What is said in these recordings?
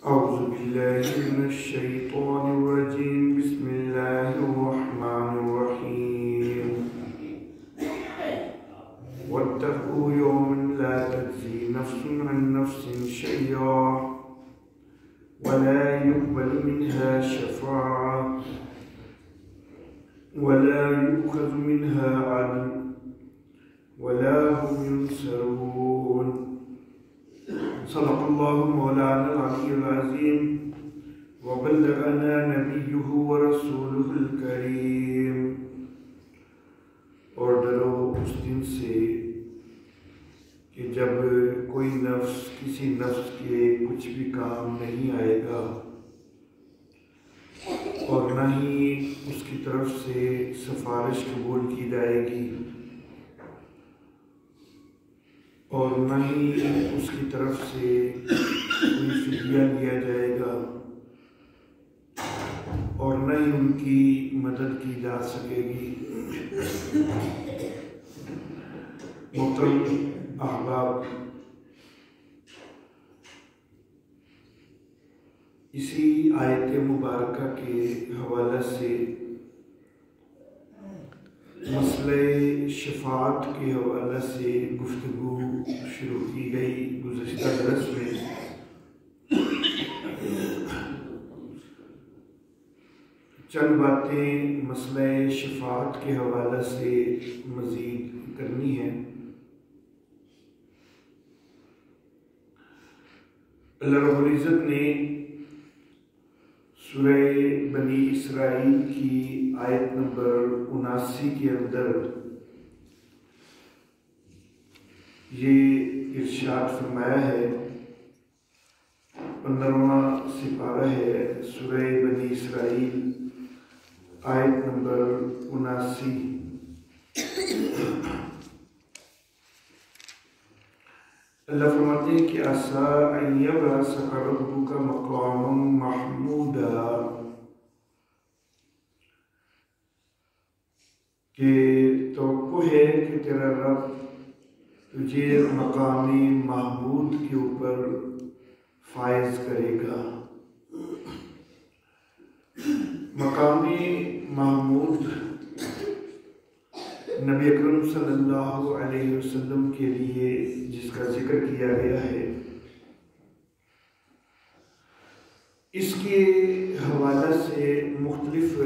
أعوذ بالله من الشيطان الرجيم بسم الله الرحمن الرحيم واتقوا يوما لا تجزي نفس عن نفس شيئا ولا يقبل منها شفاعة ولا يؤخذ منها عدل ولا هم ينصرون صدق الله مولانا العلي العظيم وبلغنا نبيه ورسوله الكريم۔ اور ڈرو اس دن سے کہ جب کوئی نفس کسی نفس کے کچھ بھی کام نہیں آئے گا اور نہ ہی اس کی طرف سے سفارش قبول کی جائے گی اور نہ ہی اس کی طرف سے کوئی فدیہ لیا جائے گا اور نہ ہی ان کی مدد کی جا سکے گی۔ محترم احباب، اسی آیت مبارکہ کے حوالے سے مسئلہ شفاعت کے حوالے سے گفتگو شروع کی گئی گزشتہ درس میں۔ چند باتیں مسئلہ شفاعت کے حوالے سے مزید کرنی ہیں۔ اللہ رب العزت نے سورہ بنی اسرائیل کی آیت نمبر 79 کے اندر یہ ارشاد فرمایا ہے، 15واں سپارہ ہے سورہ بنی اسرائیل آیت نمبر 79۔ اللہ فرماتے ہیں کہ عَسَىٰ أَن يَبْعَثَكَ رَبُّكَ مَقَامًا مَحْمُودًا، کہ توقع ہے کہ تیرا رب تجھے مقام محمود کے اوپر فائز کرے گا۔ مقام محمود نبی اکرم صلی اللہ علیہ وسلم کے لیے جس کا ذکر کیا گیا ہے، اس کے حوالے سے مختلف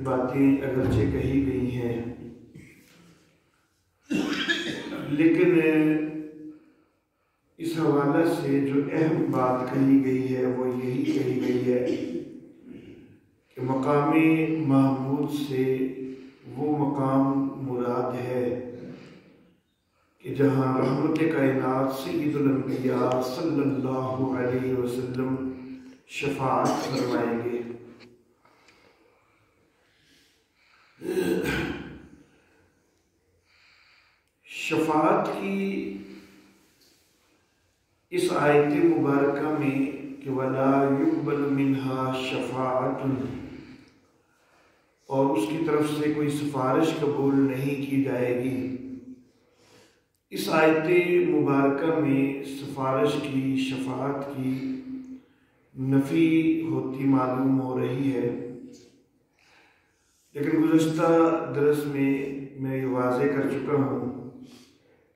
باتیں اگرچہ کہی گئی ہیں، لیکن اس حوالے سے جو اہم بات کہی گئی ہے وہ یہی کہی گئی ہے کہ مقام محمود سے وہ مقام مراد ہے کہ جہاں رحمت کائنات سید الانبیاء صلی اللہ علیہ وسلم شفاعت فرمائیں گے۔ شفاعت کی اس آیت مبارکہ میں کہ وَلَا يُقْبَلُ مِنْهَا شَفَاعَةٌ، اور اس کی طرف سے کوئی سفارش قبول نہیں کی جائے گی، اس آیت مبارکہ میں سفارش کی، شفاعت کی نفی ہوتی معلوم ہو رہی ہے۔ لیکن گزشتہ درس میں یہ واضح کر چکا ہوں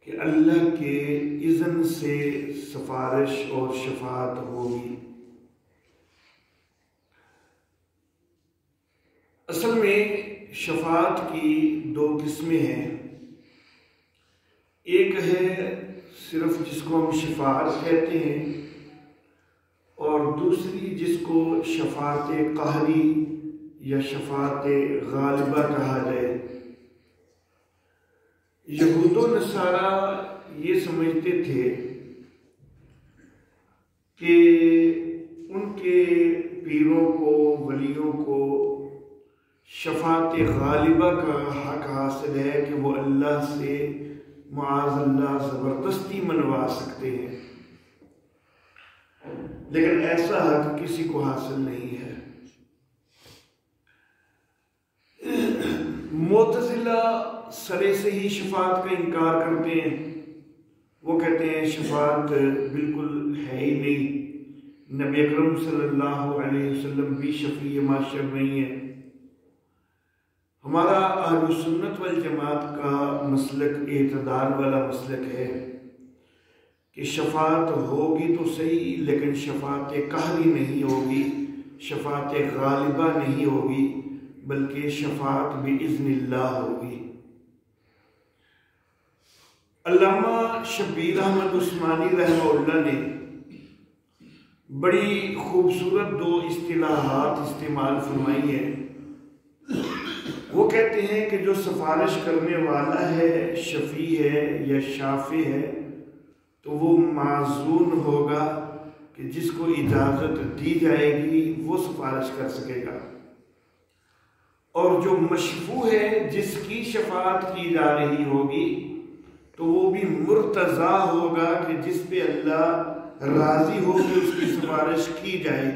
کہ اللہ کے اذن سے سفارش اور شفاعت ہوگی۔ اصل میں شفاعت کی دو قسمیں ہیں، ایک ہے صرف جس کو ہم شفاعت کہتے ہیں، اور دوسری جس کو شفاعت قہری یا شفاعت غالبہ کہا جائے۔ یہود و نصارہ یہ سمجھتے تھے کہ ان کے پیروں کو، ولیوں کو شفاعت غالبہ کا حق حاصل ہے کہ وہ اللہ سے معاذ اللہ زبردستی منوا سکتے ہیں، لیکن ایسا حق کسی کو حاصل نہیں ہے۔ معتزلہ سرے سے ہی شفاعت کا انکار کرتے ہیں، وہ کہتے ہیں شفاعت بالکل ہے ہی نہیں، نبی اکرم صلی اللہ علیہ وسلم بھی شفیع معاشر نہیں ہے۔ ہمارا اہل سنت والجماعت کا مسلک اعتدال والا مسلک ہے کہ شفاعت ہوگی تو صحیح، لیکن شفاعت قہری نہیں ہوگی، شفاعت غالبہ نہیں ہوگی، بلکہ شفاعت بإذن اللہ ہوگی۔ علامہ شبیر احمد عثمانی رحمہ اللہ نے بڑی خوبصورت دو اصطلاحات استعمال فرمائی ہیں۔ وہ کہتے ہیں کہ جو سفارش کرنے والا ہے، شفیع ہے یا شافع ہے، تو وہ معذون ہوگا کہ جس کو اجازت دی جائے گی وہ سفارش کر سکے گا، اور جو مشفوع ہے، جس کی شفاعت کی جا رہی ہوگی، تو وہ بھی مرتضی ہوگا کہ جس پہ اللہ راضی ہو کہ اس کی سفارش کی جائے۔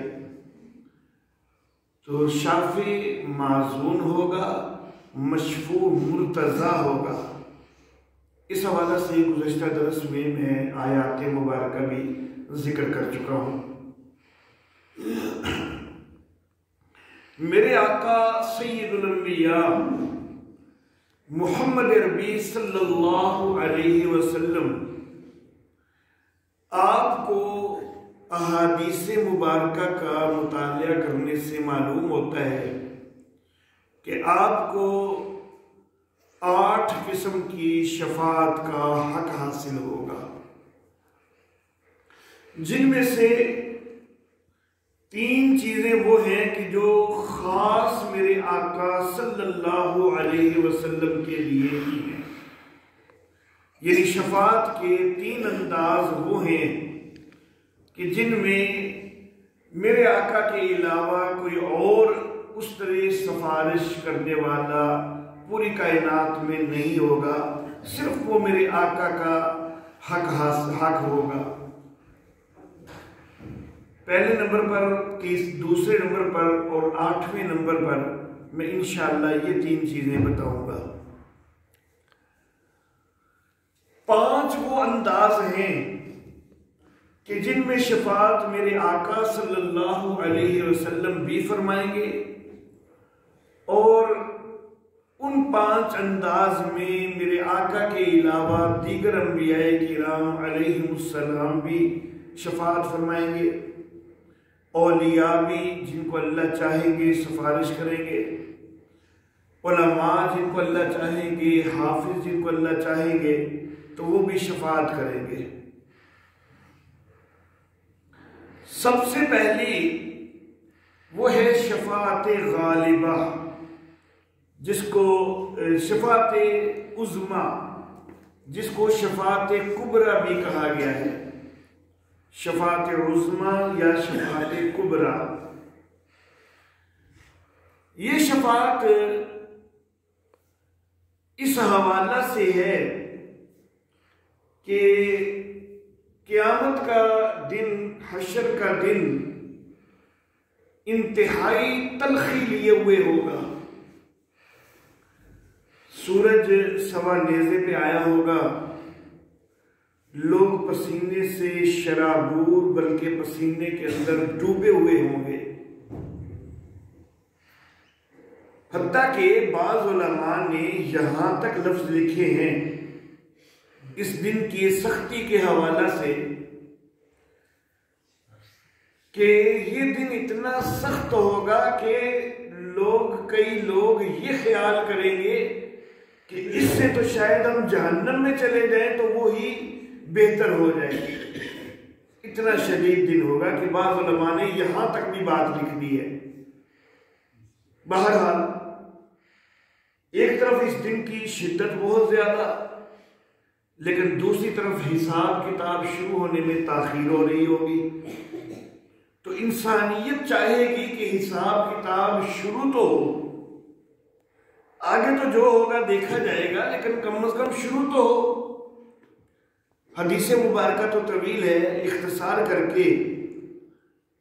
تو شافع معذون ہوگا، مشفوع مرتضی ہوگا۔ اس حوالہ سے گزشتہ درس میں آیات مبارکہ بھی ذکر کر چکا ہوں۔ میرے آقا سید الانبیاء محمد عربی صلی اللہ علیہ وسلم آپ کو احادیث مبارکہ کا مطالعہ کرنے سے معلوم ہوتا ہے کہ آپ کو 8 قسم کی شفاعت کا حق حاصل ہوگا، جن میں سے 3 چیزیں وہ ہیں کہ جو خاص میرے آقا صلی اللہ علیہ وسلم کے لیے ہی ہیں، یعنی شفاعت کے 3 انداز وہ ہیں کہ جن میں میرے آقا کے علاوہ کوئی اور اس طرح سفارش کرنے والا پوری کائنات میں نہیں ہوگا، صرف وہ میرے آقا کا حق ہوگا۔ پہلے نمبر پر، دوسرے نمبر پر اور 8ویں نمبر پر میں انشاءاللہ یہ 3 چیزیں بتاؤں گا۔ 5 وہ انداز ہیں کہ جن میں شفاعت میرے آقا صلی اللہ علیہ وسلم بھی فرمائیں گے، اور ان 5 انداز میں میرے آقا کے علاوہ دیگر انبیاء کرام علیہم السلام بھی شفاعت فرمائیں گے، اولیاء بھی جن کو اللہ چاہیں گے سفارش کریں گے، علماء جن کو اللہ چاہیں گے، حافظ جن کو اللہ چاہیں گے تو وہ بھی شفاعت کریں گے۔ سب سے پہلی وہ ہے شفاعت غالبہ، جس کو شفاعت عظمیٰ، جس کو شفاعت کبریٰ بھی کہا گیا ہے۔ شفاعت عظمیٰ یا شفاعت کبریٰ، یہ شفاعت اس حوالہ سے ہے کہ قیامت کا دن، حشر کا دن انتہائی تلخی لیے ہوئے ہوگا۔ سورج سوا نیزے پہ آیا ہوگا، لوگ پسینے سے شرابور بلکہ پسینے کے اندر ڈوبے ہوئے ہوں گے، حتیٰ کہ بعض علماء نے یہاں تک لفظ لکھے ہیں اس دن کی سختی کے حوالہ سے کہ یہ دن اتنا سخت ہوگا کہ کئی لوگ یہ خیال کریں گے کہ اس سے تو شاید ہم جہنم میں چلے جائیں تو وہی بہتر ہو جائے گی۔ اتنا شدید دن ہوگا کہ بعض علماء نے یہاں تک بھی بات لکھ دی ہے۔ بہرحال ایک طرف اس دن کی شدت بہت زیادہ، لیکن دوسری طرف حساب کتاب شروع ہونے میں تاخیر ہو رہی ہوگی، تو انسانیت چاہے گی کہ حساب کتاب شروع تو ہو، آگے تو جو ہوگا دیکھا جائے گا، لیکن کم از کم شروع تو ہو۔ حدیث مبارکہ تو طویل ہے، اختصار کر کے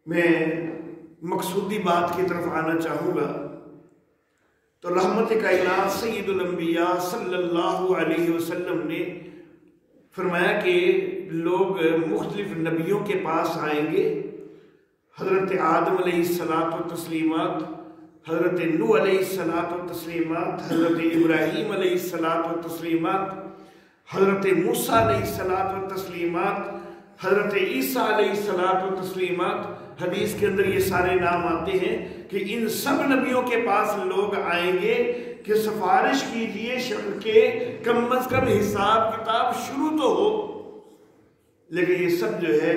میں مقصودی بات کی طرف آنا چاہوں گا۔ تو رحمت کائنات سید الانبیاء صلی اللہ علیہ وسلم نے فرمایا کہ لوگ مختلف نبیوں کے پاس آئیں گے حضرت آدم علیہ الصلاۃ والتسلیمات، حضرت نوح علیہ الصلاۃ والتسلیمات، حضرت ابراہیم علیہ الصلاۃ والتسلیمات، حضرت موسیٰ علیہ الصلاۃ والتسلیمات، حضرت عیسیٰ علیہ الصلاۃ والتسلیمات۔ حدیث کے اندر یہ سارے نام آتے ہیں کہ ان سب نبیوں کے پاس لوگ آئیں گے کہ سفارش کیجئے کہ کم از کم حساب کتاب شروع تو ہو، لیکن یہ سب جو ہے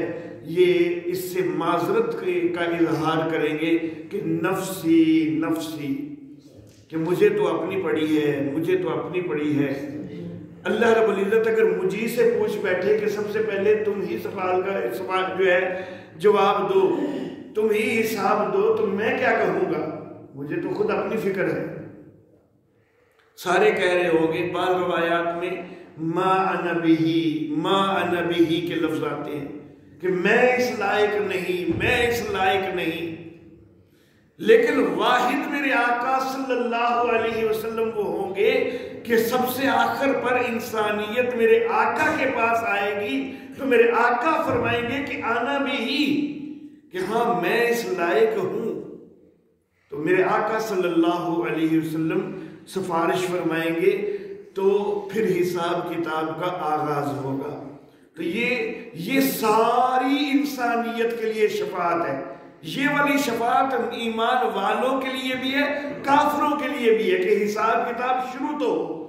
یہ اس سے معذرت کا اظہار کریں گے کہ نفسی نفسی، کہ مجھے تو اپنی پڑی ہے، مجھے تو اپنی پڑی ہے۔ اللہ رب العزت اگر مجھے سے پوچھ بیٹھے کہ سب سے پہلے تم ہی سوال جو ہے جواب دو، تم ہی حساب دو، تو میں کیا کہوں گا؟ مجھے تو خود اپنی فکر ہے۔ سارے کہہ رہے ہوں گے، بعض روایات میں ما انا بہی کے لفظ آتے ہیں کہ میں اس لائق نہیں، میں اس لائق نہیں، لیکن واحد میرے آقا صلی اللہ علیہ وسلم وہ ہوں گے کہ سب سے آخر پر انسانیت میرے آقا کے پاس آئے گی تو میرے آقا فرمائیں گے کہ آنا بھی، کہ ہاں میں اس لائق ہوں۔ تو میرے آقا صلی اللہ علیہ وسلم سفارش فرمائیں گے تو پھر حساب کتاب کا آغاز ہوگا۔ تو یہ ساری انسانیت کے لیے شفاعت ہے۔ یہ والی شفاعت ایمان والوں کے لیے بھی ہے، کافروں کے لیے بھی ہے کہ حساب کتاب شروع تو ہو۔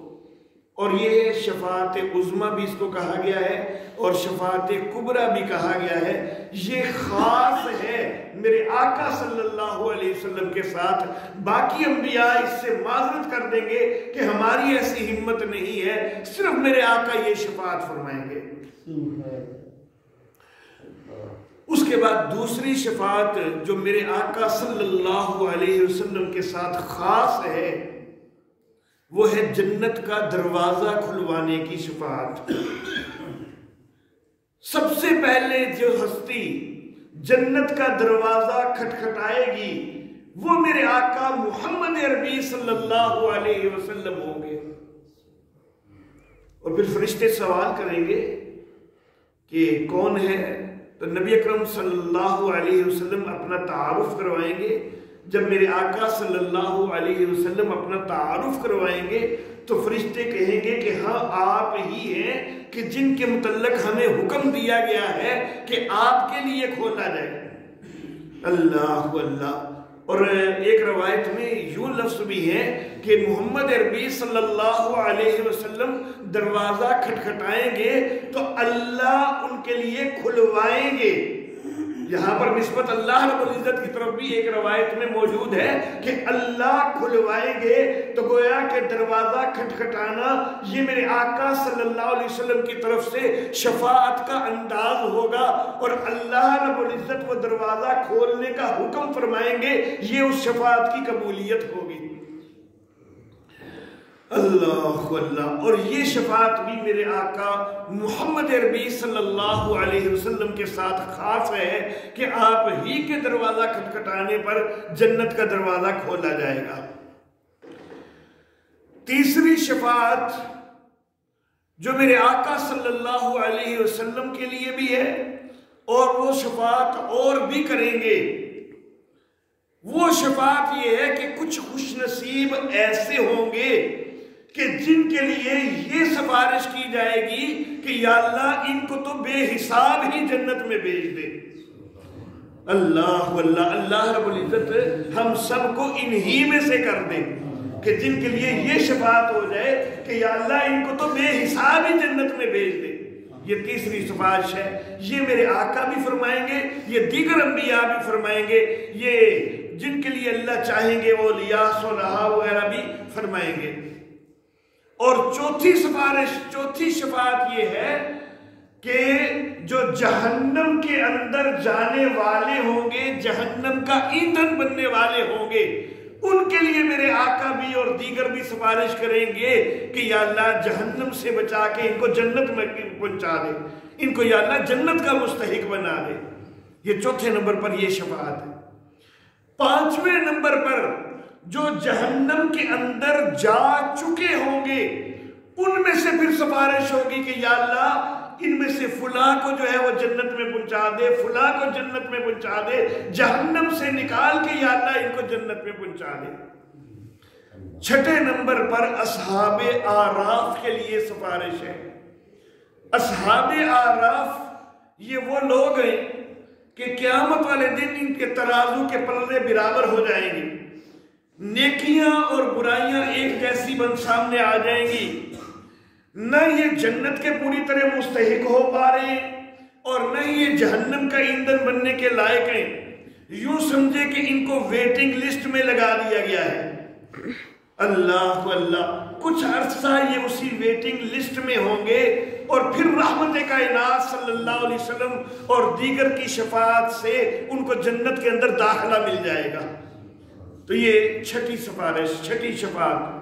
اور یہ شفاعت عظمیٰ بھی اس کو کہا گیا ہے اور شفاعت کبریٰ بھی کہا گیا ہے۔ یہ خاص ہے میرے آقا صلی اللہ علیہ وسلم کے ساتھ۔ باقی انبیاء اس سے معذرت کر دیں گے کہ ہماری ایسی ہمت نہیں ہے، صرف میرے آقا یہ شفاعت فرمائیں گے۔ اس کے بعد دوسری شفاعت جو میرے آقا صلی اللہ علیہ وسلم کے ساتھ خاص ہے وہ ہے جنت کا دروازہ کھلوانے کی شفاعت۔ سب سے پہلے جو ہستی جنت کا دروازہ کھٹکھٹائے گی وہ میرے آقا محمد عربی صلی اللہ علیہ وسلم ہوں گے۔ اور پھر فرشتے سوال کریں گے کہ کون ہے؟ تو نبی اکرم صلی اللہ علیہ وسلم اپنا تعارف کروائیں گے۔ جب میرے آقا صلی اللہ علیہ وسلم اپنا تعارف کروائیں گے تو فرشتے کہیں گے کہ ہاں آپ ہی ہیں کہ جن کے متعلق ہمیں حکم دیا گیا ہے کہ آپ کے لیے کھولا جائے۔ اللہ اللہ۔ اور ایک روایت میں یوں لفظ بھی ہے کہ محمد عربی صلی اللہ علیہ وسلم دروازہ کھٹکھٹائیں گے تو اللہ ان کے لیے کھلوائیں گے۔ یہاں پر نسبت اللہ رب العزت کی طرف بھی ایک روایت میں موجود ہے کہ اللہ کھلوائیں گے، تو گویا کہ دروازہ کھٹکھٹانا یہ میرے آقا صلی اللہ علیہ وسلم کی طرف سے شفاعت کا انداز ہوگا، اور اللہ رب العزت وہ دروازہ کھولنے کا حکم فرمائیں گے، یہ اس شفاعت کی قبولیت ہوگی۔ اللہ اللہ۔ اور یہ شفاعت بھی میرے آقا محمد عربی صلی اللہ علیہ وسلم کے ساتھ خاص ہے کہ آپ ہی کے دروازہ کھٹکھٹانے پر جنت کا دروازہ کھولا جائے گا۔ تیسری شفاعت جو میرے آقا صلی اللہ علیہ وسلم کے لیے بھی ہے اور وہ شفاعت اور بھی کریں گے، وہ شفاعت یہ ہے کہ کچھ خوش نصیب ایسے ہوں گے کہ جن کے لیے یہ سفارش کی جائے گی کہ یا اللہ ان کو تو بے حساب ہی جنت میں بھیج دے۔ اللہ اللہ۔ اللہ رب العزت ہم سب کو انہی میں سے کر دے کہ جن کے لیے یہ شفاعت ہو جائے کہ یا اللہ ان کو تو بے حساب ہی جنت میں بھیج دے۔ یہ تیسری سفارش ہے، یہ میرے آقا بھی فرمائیں گے، یہ دیگر انبیاء بھی فرمائیں گے، یہ جن کے لیے اللہ چاہیں گے وہ اولیاء صلحاء وغیرہ بھی فرمائیں گے۔ اور چوتھی شفاعت یہ ہے کہ جو جہنم کے اندر جانے والے ہوں گے، جہنم کا ایندھن بننے والے ہوں گے، ان کے لیے میرے آقا بھی اور دیگر بھی سفارش کریں گے کہ یا اللہ جہنم سے بچا کے ان کو جنت میں پہنچا دے، ان کو یا اللہ جنت کا مستحق بنا دے۔ یہ چوتھے نمبر پر یہ شفاعت ہے۔ پانچویں نمبر پر جو جہنم کے اندر جا چکے ہوں گے ان میں سے پھر سفارش ہوگی کہ یا اللہ ان میں سے فلاں کو جو ہے وہ جنت میں پہنچا دے، فلاں کو جنت میں پہنچا دے، جہنم سے نکال کے یا اللہ ان کو جنت میں پہنچا دے۔ چھٹے نمبر پر اصحاب اعراف کے لیے سفارش ہے۔ اصحاب اعراف یہ وہ لوگ ہیں کہ قیامت والے دن ان کے ترازو کے پلے برابر ہو جائیں گے، نیکیاں اور برائیاں ایک جیسی بن سامنے آ جائیں گی، نہ یہ جنت کے پوری طرح مستحق ہو پا رہے ہیں اور نہ یہ جہنم کا ایندھن بننے کے لائق ہیں۔ یوں سمجھے کہ ان کو ویٹنگ لسٹ میں لگا دیا گیا ہے۔ اللہ اللہ، کچھ عرصہ یہ اسی ویٹنگ لسٹ میں ہوں گے اور پھر رحمت کائنات صلی اللہ علیہ وسلم اور دیگر کی شفاعت سے ان کو جنت کے اندر داخلہ مل جائے گا۔ تو یہ چھٹی سفارش، چھٹی شفاعت۔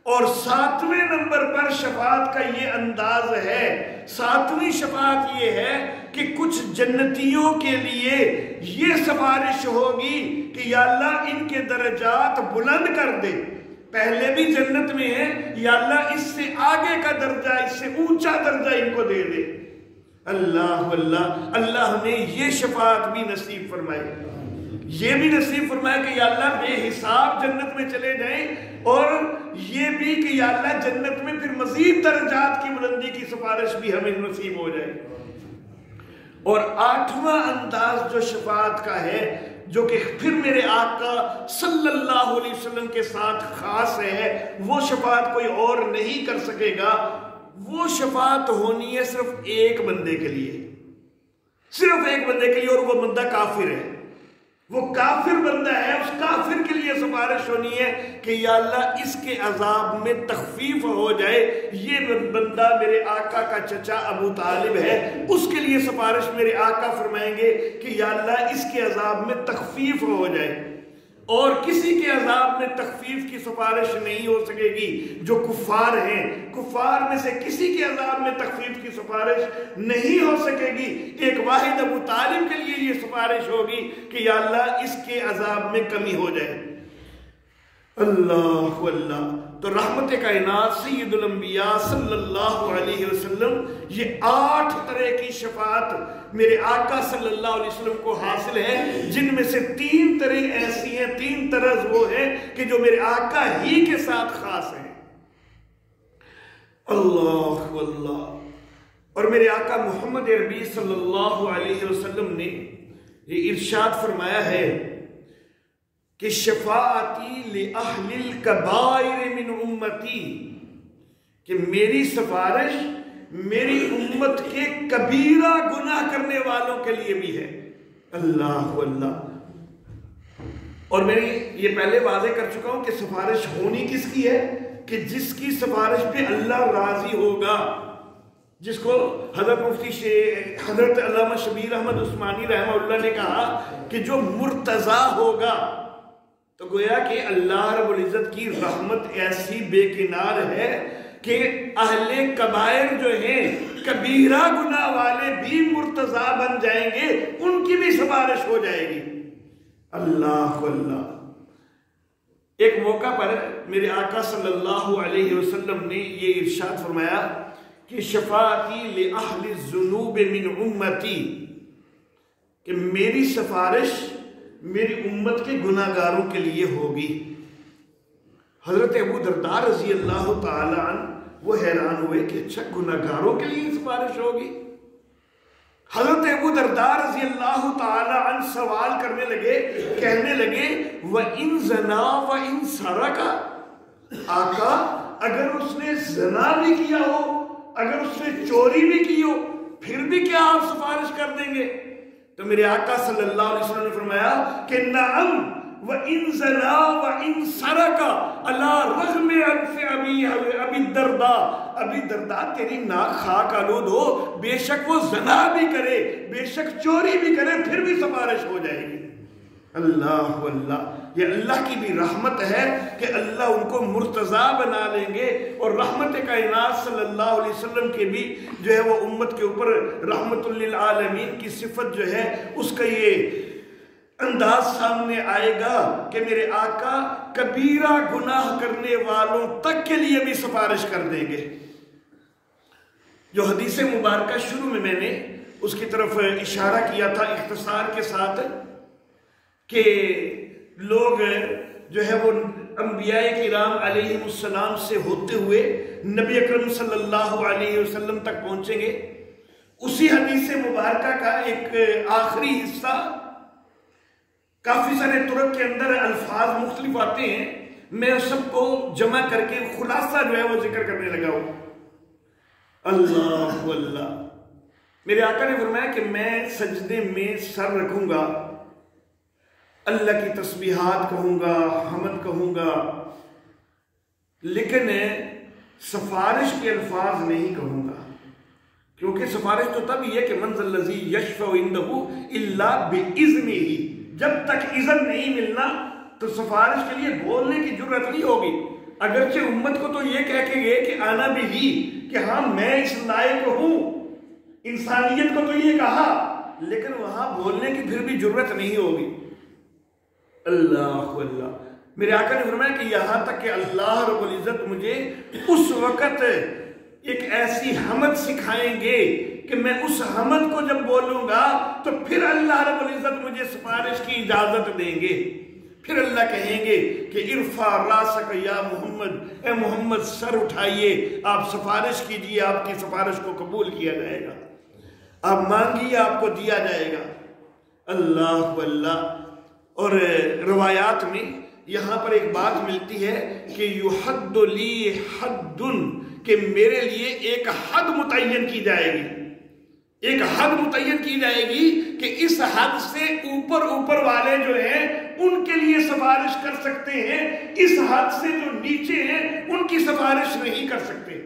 اور ساتویں نمبر پر شفاعت کا یہ انداز ہے، ساتویں شفاعت یہ ہے کہ کچھ جنتیوں کے لیے یہ سفارش ہوگی کہ یا اللہ ان کے درجات بلند کر دے، پہلے بھی جنت میں ہیں، یا اللہ اس سے آگے کا درجہ، اس سے اونچا درجہ ان کو دے دے۔ اللہ اللہ، اللہ ہمیں یہ شفاعت بھی نصیب فرمائے، یہ بھی نصیب فرمائے کہ یا اللہ بے حساب جنت میں چلے جائیں، اور یہ بھی کہ یا اللہ جنت میں پھر مزید درجات کی بلندی کی سفارش بھی ہمیں نصیب ہو جائے۔ اور آٹھواں انداز جو شفاعت کا ہے، جو کہ پھر میرے آقا صلی اللہ علیہ وسلم کے ساتھ خاص ہے، وہ شفاعت کوئی اور نہیں کر سکے گا۔ وہ شفاعت ہونی ہے صرف ایک بندے کے لیے، صرف ایک بندے کے لیے، اور وہ بندہ کافر ہے، وہ کافر بندہ ہے۔ اس کافر کے لیے سفارش ہونی ہے کہ یا اللہ اس کے عذاب میں تخفیف ہو جائے۔ یہ بندہ میرے آقا کا چچا ابو طالب ہے، اس کے لیے سفارش میرے آقا فرمائیں گے کہ یا اللہ اس کے عذاب میں تخفیف ہو جائے۔ اور کسی کے عذاب میں تخفیف کی سفارش نہیں ہو سکے گی جو کفار ہیں، کفار میں سے کسی کے عذاب میں تخفیف کی سفارش نہیں ہو سکے گی۔ ایک واحد ابو طالب کے لیے یہ سفارش ہوگی کہ یا اللہ اس کے عذاب میں کمی ہو جائے۔ اللہ اللہ، تو رحمت کائنات سید الانبیاء صلی اللہ علیہ وسلم یہ 8 طرح کی شفاعت میرے آقا صلی اللہ علیہ وسلم کو حاصل ہے، جن میں سے 3 طرح ایسی ہیں، 3 طرز وہ ہیں کہ جو میرے آقا ہی کے ساتھ خاص ہیں۔ اللہ اللہ، اور میرے آقا محمد عربی صلی اللہ علیہ وسلم نے یہ ارشاد فرمایا ہے کہ شفاعتی لأہل الکبائر من امتی، کہ میری سفارش میری امت کے کبیرہ گناہ کرنے والوں کے لیے بھی ہے۔ اللہ اللہ، اور میں یہ پہلے واضح کر چکا ہوں کہ سفارش ہونی کس کی ہے، کہ جس کی سفارش پہ اللہ راضی ہوگا، جس کو حضرت مفتی حضرت علامہ شبیر احمد عثمانی رحمہ اللہ نے کہا کہ جو مرتضی ہوگا، تو گویا کہ اللہ رب العزت کی رحمت ایسی بے کنار ہے کہ اہل کبائر جو ہیں، کبیرہ گناہ والے بھی مرتضی بن جائیں گے، ان کی بھی سفارش ہو جائے گی۔ اللہ اللہ، ایک موقع پر میرے آقا صلی اللہ علیہ وسلم نے یہ ارشاد فرمایا کہ شفاعتی لأہل الذنوب من امتی، کہ میری سفارش میری امت کے گناہ گاروں کے لیے ہوگی۔ حضرت ابو درداء رضی اللہ تعالی عنہ وہ حیران ہوئے کہ اچھا گناہ گاروں کے لیے سفارش ہوگی۔ حضرت ابو درداء رضی اللہ تعالی عنہ سوال کرنے لگے، کہنے لگے وَإِن زَنَا وَإِن سَرَقَ، آقا اگر اس نے زنا بھی کیا ہو، اگر اس نے چوری بھی کی ہو، پھر بھی کیا آپ سفارش کر دیں گے؟ تو میرے آقا صلی اللہ علیہ وسلم نے فرمایا کہ نعم وَإِن زَنَا وَإِن سَرَقَ عَلَىٰ رَغْمِ أَنْفِ أَبِي الدَّرْدَاء، ابی درداء تیری ناک خاک آلود ہو، بے شک وہ زنا بھی کرے، بے شک چوری بھی کرے، پھر بھی سفارش ہو جائے گی۔ اللہ اللہ، یہ اللہ کی بھی رحمت ہے کہ اللہ ان کو مرتضی بنا لیں گے، اور رحمت کائنات صلی اللہ علیہ وسلم کے بھی جو ہے وہ امت کے اوپر رحمت للعالمین کی صفت جو ہے اس کا یہ انداز سامنے آئے گا کہ میرے آقا کبیرہ گناہ کرنے والوں تک کے لیے بھی سفارش کر دیں گے۔ جو حدیث مبارکہ شروع میں نے اس کی طرف اشارہ کیا تھا اختصار کے ساتھ کہ لوگ جو ہے وہ انبیاء کرام علیہ السلام سے ہوتے ہوئے نبی اکرم صلی اللہ علیہ وسلم تک پہنچیں گے. اسی حدیث مبارکہ کا ایک آخری حصہ، کافی سارے طرق کے اندر الفاظ مختلف آتے ہیں، میں سب کو جمع کر کے خلاصہ جو ہے وہ ذکر کرنے لگا ہوں. اللہ اللہ، میرے آقا نے فرمایا کہ میں سجدے میں سر رکھوں گا، اللہ کی تسبیحات کہوں گا، حمد کہوں گا، لیکن سفارش کے الفاظ نہیں کہوں گا، کیونکہ سفارش تو تب ہی ہے کہ من ذا الذی یشفع عنده الا باذنہ، جب تک اذن نہیں ملنا تو سفارش کے لیے بولنے کی جرأت نہیں ہوگی. اگرچہ امت کو تو یہ کہہ کے گئے کہ آنا بھی ہی، کہ ہاں میں اس لائق ہوں، انسانیت کو تو یہ کہا، لیکن وہاں بولنے کی پھر بھی جرأت نہیں ہوگی. اللہ اللہ، میرے آقا نے فرمایا کہ یہاں تک کہ اللہ رب العزت مجھے اس وقت ایک ایسی حمد سکھائیں گے کہ میں اس حمد کو جب بولوں گا تو پھر اللہ رب العزت مجھے سفارش کی اجازت دیں گے. پھر اللہ کہیں گے کہ ارفع راسک یا محمد، اے محمد سر اٹھائیے، آپ سفارش کیجئے، آپ کی سفارش کو قبول کیا جائے گا، آپ مانگیے آپ کو دیا جائے گا. اللہ اللہ. اور روایات میں یہاں پر ایک بات ملتی ہے کہ یحد لی حد، کہ میرے لیے ایک حد متعین کی جائے گی، ایک حد متعین کی جائے گی کہ اس حد سے اوپر والے جو ہیں ان کے لیے سفارش کر سکتے ہیں، اس حد سے جو نیچے ہیں ان کی سفارش نہیں کر سکتے.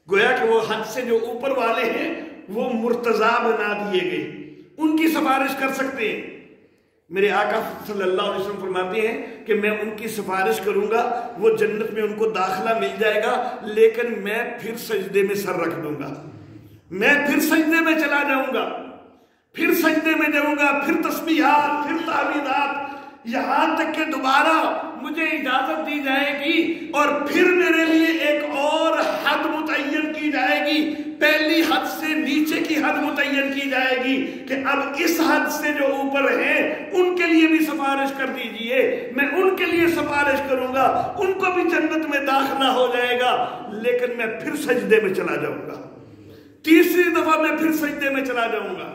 گویا کہ وہ حد سے جو اوپر والے ہیں وہ مرتضی بنا دیے گئے، ان کی سفارش کر سکتے ہیں. میرے آقا صلی اللہ علیہ وسلم فرماتے ہیں کہ میں ان کی سفارش کروں گا، وہ جنت میں ان کو داخلہ مل جائے گا، لیکن میں پھر سجدے میں سر رکھ دوں گا، میں پھر سجدے میں چلا جاؤں گا، پھر سجدے میں جاؤں گا، پھر تسبیحات، پھر تحمیدات، یہاں تک کہ دوبارہ مجھے اجازت دی جائے گی اور پھر میرے لیے ایک اور حد متعین کی جائے گی. پہلی حد سے نیچے کی حد متعین کی جائے گی کہ اب اس حد سے جو اوپر ہیں ان کے لیے بھی سفارش کر دیجئے، میں ان کے لیے سفارش کروں گا، ان کو بھی جنت میں داخلہ ہو جائے گا، لیکن میں پھر سجدے میں چلا جاؤں گا، تیسری دفعہ میں پھر سجدے میں چلا جاؤں گا.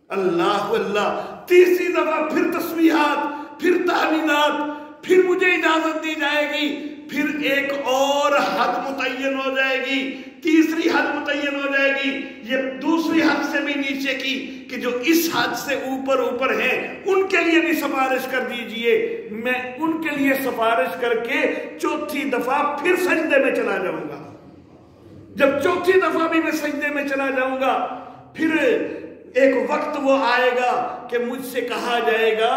اللہ اللہ. تیسری دفعہ پھر تسبیحات، پھر تحمیدات، پھر مجھے اجازت دی جائے گی، پھر ایک اور حد متعین ہو جائے گی، تیسری حد متعین ہو جائے گی، یہ دوسری حد سے بھی نیچے کی کہ جو اس حد سے اوپر ہیں ان کے لیے بھی سفارش کر دیجئے. میں ان کے لیے سفارش کر کے چوتھی دفعہ پھر سجدے میں چلا جاؤں گا. جب چوتھی دفعہ بھی میں سجدے میں چلا جاؤں گا، پھر ایک وقت وہ آئے گا کہ مجھ سے کہا جائے گا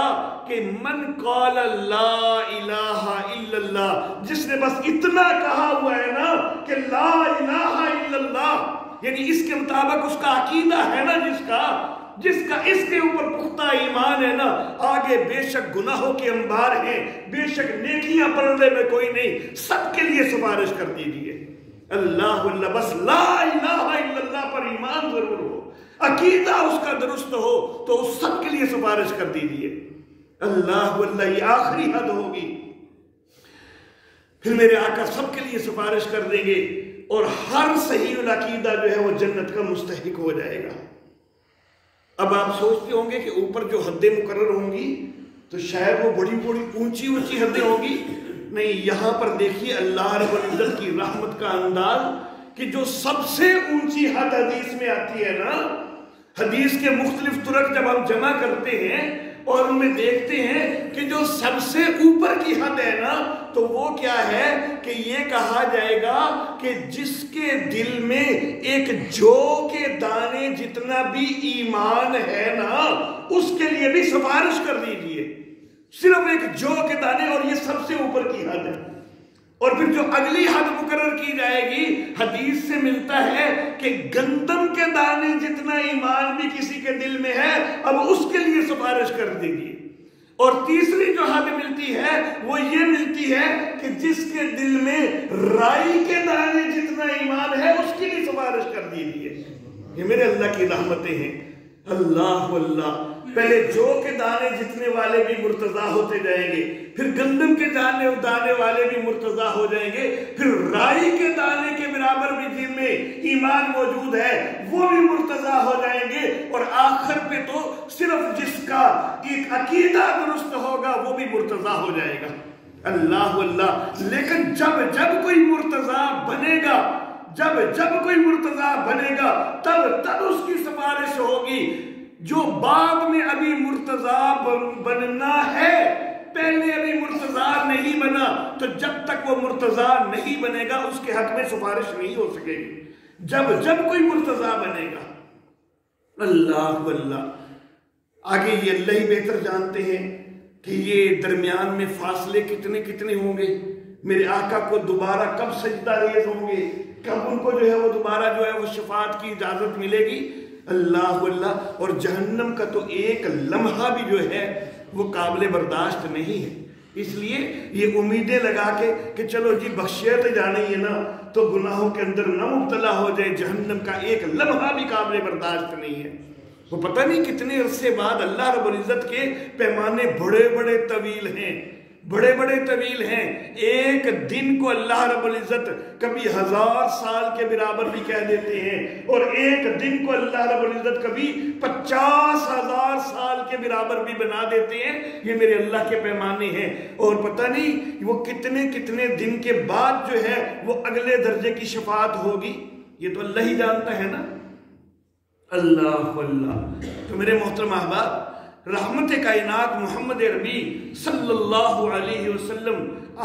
کہ من قال لا الہ الا اللہ، جس نے بس اتنا کہا ہوا ہے نا کہ لا الہ الا اللہ، یعنی اس کے مطابق اس کا عقیدہ ہے نا، جس کا اس کے اوپر پختہ ایمان ہے نا، آگے بے شک گناہوں کے انبار ہیں، بے شک نیکیاں پردے میں کوئی نہیں، سب کے لیے سفارش کر دیجئے. اللہ اللہ. بس لا الہ الا اللہ پر ایمان ضرور ہو، عقیدہ اس کا درست ہو تو اس سب کے لیے سفارش کر دیجئے. اللہ اللہ. یہ آخری حد ہوگی، پھر میرے آقا سب کے لیے سفارش کر دیں گے اور ہر صحیح العقیدہ جو ہے وہ جنت کا مستحق ہو جائے گا. اب آپ سوچتے ہوں گے کہ اوپر جو حدیں مقرر ہوں گی تو شاید وہ بڑی اونچی حدیں ہوں گی. نہیں، یہاں پر دیکھیے اللہ رب العزت کی رحمت کا انداز کہ جو سب سے اونچی حد حدیث میں آتی ہے نا، حدیث کے مختلف طرق جب ہم جمع کرتے ہیں اور ان میں دیکھتے ہیں کہ جو سب سے اوپر کی حد ہے نا، تو وہ کیا ہے کہ یہ کہا جائے گا کہ جس کے دل میں ایک جو کے دانے جتنا بھی ایمان ہے نا، اس کے لیے بھی سفارش کر دیجئے. صرف ایک جو کے دانے، اور یہ سب سے اوپر کی حد ہے. اور پھر جو اگلی حد مقرر کی جائے گی، حدیث سے ملتا ہے کہ گندم کے دانے جتنا ایمان بھی کسی کے دل میں ہے، اب اس کے لیے سفارش کر دیجئے. اور تیسری جو حد ملتی ہے وہ یہ ملتی ہے کہ جس کے دل میں رائی کے دانے جتنا ایمان ہے اس کی بھی سفارش کر دی ہے۔ یہ میرے اللہ کی رحمتیں ہیں۔ اللہ اللہ، پہلے جو کے دانے جتنے والے بھی مرتضی ہوتے جائیں گے، پھر گندم کے دانے والے بھی مرتضی ہو جائیں گے، پھر رائی کے دانے کے برابر بھی جن میں ایمان موجود ہے وہ بھی مرتضی ہو جائیں گے، اور آخر پہ تو صرف جس کا ایک عقیدہ درست ہوگا وہ بھی مرتضی ہو جائے گا۔ اللہ اللہ، لیکن جب کوئی مرتضی بنے گا، جب کوئی مرتضی بنے گا تب اس کی سفارش ہوگی۔ جو بعد میں ابھی مرتضی بننا ہے، پہلے ابھی مرتضی نہیں بنا، تو جب تک وہ مرتضی نہیں بنے گا اس کے حق میں سفارش نہیں ہو سکے گی۔ جب کوئی مرتضی بنے گا، اللہ اللہ، آگے یہ اللہ ہی بہتر جانتے ہیں کہ یہ درمیان میں فاصلے کتنے ہوں گے۔ میرے آقا کو دوبارہ کب سجدہ ریز ہوں گے، کب ان کو جو ہے وہ دوبارہ جو ہے وہ شفاعت کی اجازت ملے گی، اللہ اللہ۔ اور جہنم کا تو ایک لمحہ بھی جو ہے وہ قابل برداشت نہیں ہے، اس لیے یہ امیدیں لگا کے کہ چلو جی بخشیت جانی ہے نا تو گناہوں کے اندر نہ مبتلا ہو جائے، جہنم کا ایک لمحہ بھی قابل برداشت نہیں ہے۔ وہ پتہ نہیں کتنے عرصے بعد اللہ رب العزت کے پیمانے بڑے طویل ہیں۔ ایک دن کو اللہ رب العزت کبھی 1000 سال کے برابر بھی کہہ دیتے ہیں، اور ایک دن کو اللہ رب العزت کبھی 50,000 سال کے برابر بھی بنا دیتے ہیں۔ یہ میرے اللہ کے پیمانے ہیں، اور پتہ نہیں وہ کتنے دن کے بعد جو ہے وہ اگلے درجے کی شفاعت ہوگی، یہ تو اللہ ہی جانتا ہے نا۔ اللہ اللہ، تو میرے محترم احباب، رحمت کائنات محمد عربی صلی اللہ علیہ وسلم،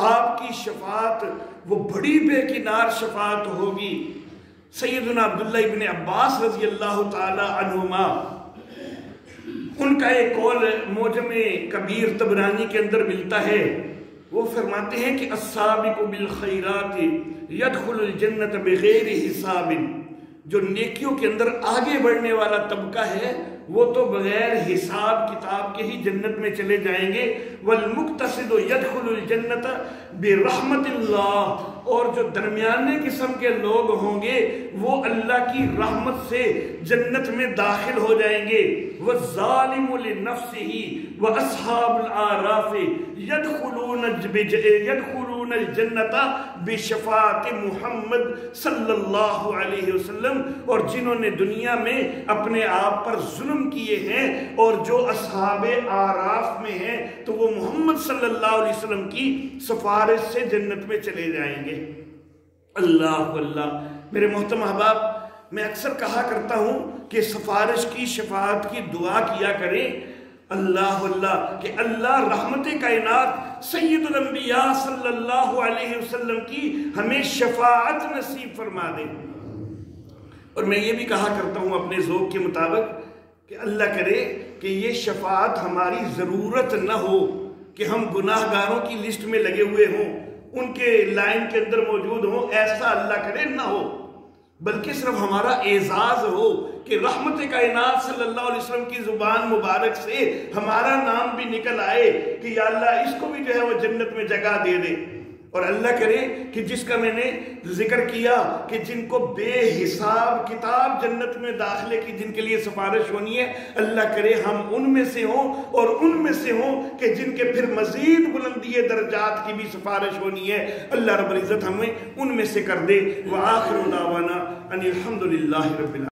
آپ کی شفاعت وہ بڑی بے کنار شفاعت ہوگی۔ سیدنا عبداللہ ابن عباس رضی اللہ تعالی عنہما، ان کا ایک قول معجم کبیر طبرانی کے اندر ملتا ہے، وہ فرماتے ہیں کہ السابق بالخیرات يدخل الجنت بغیر حساب، جو نیکیوں کے اندر آگے بڑھنے والا طبقہ ہے وہ تو بغیر حساب کتاب کے ہی جنت میں چلے جائیں گے۔ والمقتصد يدخل الجنت برحمت اللہ، اور جو درمیانے قسم کے لوگ ہوں گے وہ اللہ کی رحمت سے جنت میں داخل ہو جائیں گے۔ والظالم لنفسه واصحاب الاعراف يدخلون الجنت بشفاعت محمد صلی اللہ علیہ وسلم، اور جنہوں نے دنیا میں اپنے آپ پر ظلم کیے ہیں اور جو اصحاب اعراف میں ہیں تو وہ محمد صلی اللہ علیہ وسلم کی سفارش سے جنت میں چلے جائیں گے۔ اللہ اللہ، میرے محترم احباب، میں اکثر کہا کرتا ہوں کہ سفارش کی شفاعت کی دعا کیا کریں، اللہ اللہ، کہ اللہ رحمت کائنات سید الانبیاء صلی اللہ علیہ وسلم کی ہمیں شفاعت نصیب فرما دے۔ اور میں یہ بھی کہا کرتا ہوں اپنے ذوق کے مطابق کہ اللہ کرے کہ یہ شفاعت ہماری ضرورت نہ ہو کہ ہم گناہ گاروں کی لسٹ میں لگے ہوئے ہوں، ان کے لائن کے اندر موجود ہوں، ایسا اللہ کرے نہ ہو، بلکہ صرف ہمارا اعزاز ہو کہ رحمت کائنات صلی اللہ علیہ وسلم کی زبان مبارک سے ہمارا نام بھی نکل آئے کہ یا اللہ اس کو بھی جو ہے وہ جنت میں جگہ دے دے۔ اور اللہ کرے کہ جس کا میں نے ذکر کیا کہ جن کو بے حساب کتاب جنت میں داخلے کی جن کے لیے سفارش ہونی ہے، اللہ کرے ہم ان میں سے ہوں، اور ان میں سے ہوں کہ جن کے پھر مزید بلندی درجات کی بھی سفارش ہونی ہے۔ اللہ رب العزت ہمیں ان میں سے کر دے۔ وآخر دعوانا ان الحمدللہ رب العالمین۔